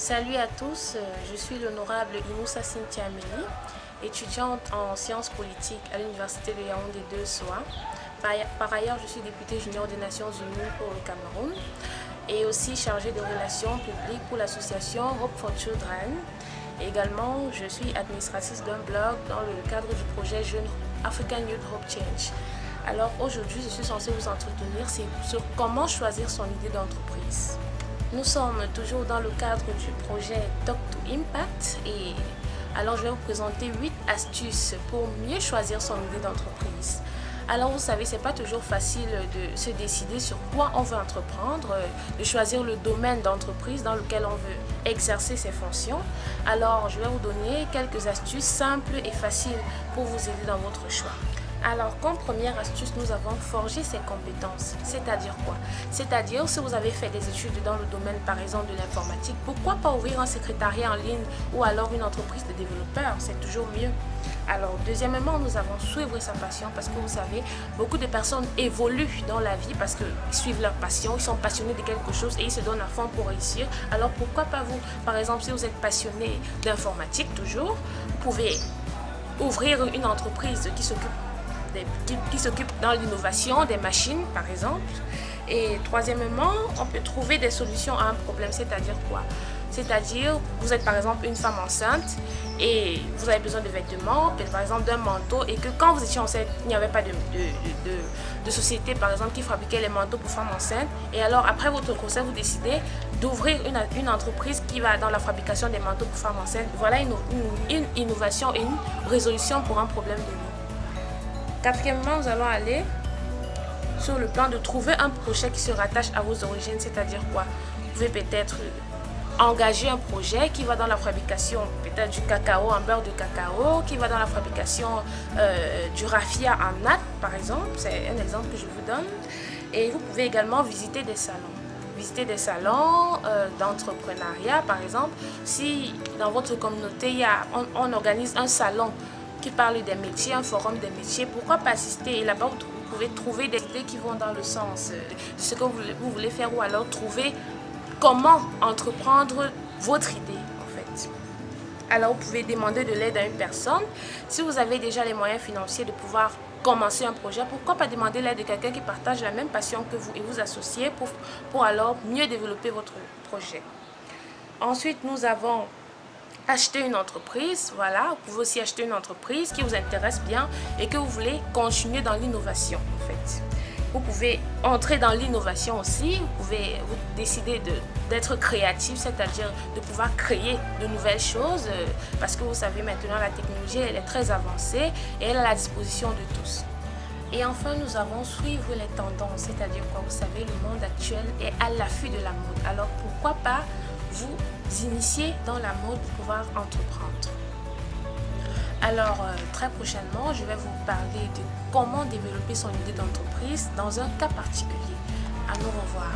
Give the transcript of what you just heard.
Salut à tous, je suis l'honorable Inoussa Cynthia Amélie, étudiante en sciences politiques à l'Université de Yaoundé 2 SOA. Par ailleurs, je suis députée junior des Nations Unies pour le Cameroun et aussi chargée de relations publiques pour l'association Hope for Children. Également, je suis administratrice d'un blog dans le cadre du projet Jeune African Youth Hope Change. Alors aujourd'hui, je suis censée vous entretenir sur comment choisir son idée d'entreprise. Nous sommes toujours dans le cadre du projet Talk to Impact et alors je vais vous présenter 8 astuces pour mieux choisir son idée d'entreprise. Alors vous savez, c'est pas toujours facile de se décider sur quoi on veut entreprendre, de choisir le domaine d'entreprise dans lequel on veut exercer ses fonctions. Alors je vais vous donner quelques astuces simples et faciles pour vous aider dans votre choix. Alors, comme première astuce, nous avons forgé ses compétences. C'est-à-dire quoi? C'est-à-dire, si vous avez fait des études dans le domaine, par exemple, de l'informatique, pourquoi pas ouvrir un secrétariat en ligne ou alors une entreprise de développeurs? C'est toujours mieux. Alors, deuxièmement, nous avons suivi sa passion parce que vous savez, beaucoup de personnes évoluent dans la vie parce qu'ils suivent leur passion, ils sont passionnés de quelque chose et ils se donnent à fond pour réussir. Alors, pourquoi pas vous? Par exemple, si vous êtes passionné d'informatique toujours, vous pouvez ouvrir une entreprise qui s'occupe dans l'innovation des machines, par exemple. Et troisièmement, on peut trouver des solutions à un problème, c'est-à-dire quoi? C'est-à-dire, vous êtes par exemple une femme enceinte et vous avez besoin de vêtements, par exemple d'un manteau, et que quand vous étiez enceinte, il n'y avait pas de société, par exemple, qui fabriquait les manteaux pour femmes enceintes. Et alors, après votre grossesse, vous décidez d'ouvrir une entreprise qui va dans la fabrication des manteaux pour femmes enceintes. Voilà une innovation et une résolution pour un problème de vie. Quatrièmement, nous allons aller sur le plan de trouver un projet qui se rattache à vos origines, c'est-à-dire quoi? Vous pouvez peut-être engager un projet qui va dans la fabrication peut-être du cacao en beurre de cacao, qui va dans la fabrication du raffia en natte, par exemple. C'est un exemple que je vous donne. Et vous pouvez également visiter des salons. Visiter des salons d'entrepreneuriat, par exemple. Si dans votre communauté, on organise un salon qui parle des métiers, un forum des métiers, pourquoi pas assister? Et là-bas, vous pouvez trouver des idées qui vont dans le sens de ce que vous voulez faire ou alors trouver comment entreprendre votre idée, en fait. Alors, vous pouvez demander de l'aide à une personne. Si vous avez déjà les moyens financiers de pouvoir commencer un projet, pourquoi pas demander l'aide de quelqu'un qui partage la même passion que vous et vous associer pour alors mieux développer votre projet. Ensuite, nous avons acheter une entreprise. Voilà, vous pouvez aussi acheter une entreprise qui vous intéresse bien et que vous voulez continuer dans l'innovation, en fait. Vous pouvez entrer dans l'innovation aussi, vous pouvez décider d'être créatif, c'est-à-dire de pouvoir créer de nouvelles choses parce que vous savez maintenant la technologie elle est très avancée et elle est à la disposition de tous. Et enfin, nous avons suivre les tendances, c'est-à-dire quoi? Vous savez, le monde actuel est à l'affût de la mode. Alors pourquoi pas vous initier dans la mode pour pouvoir entreprendre? Alors très prochainement, je vais vous parler de comment développer son idée d'entreprise dans un cas particulier. À nous revoir.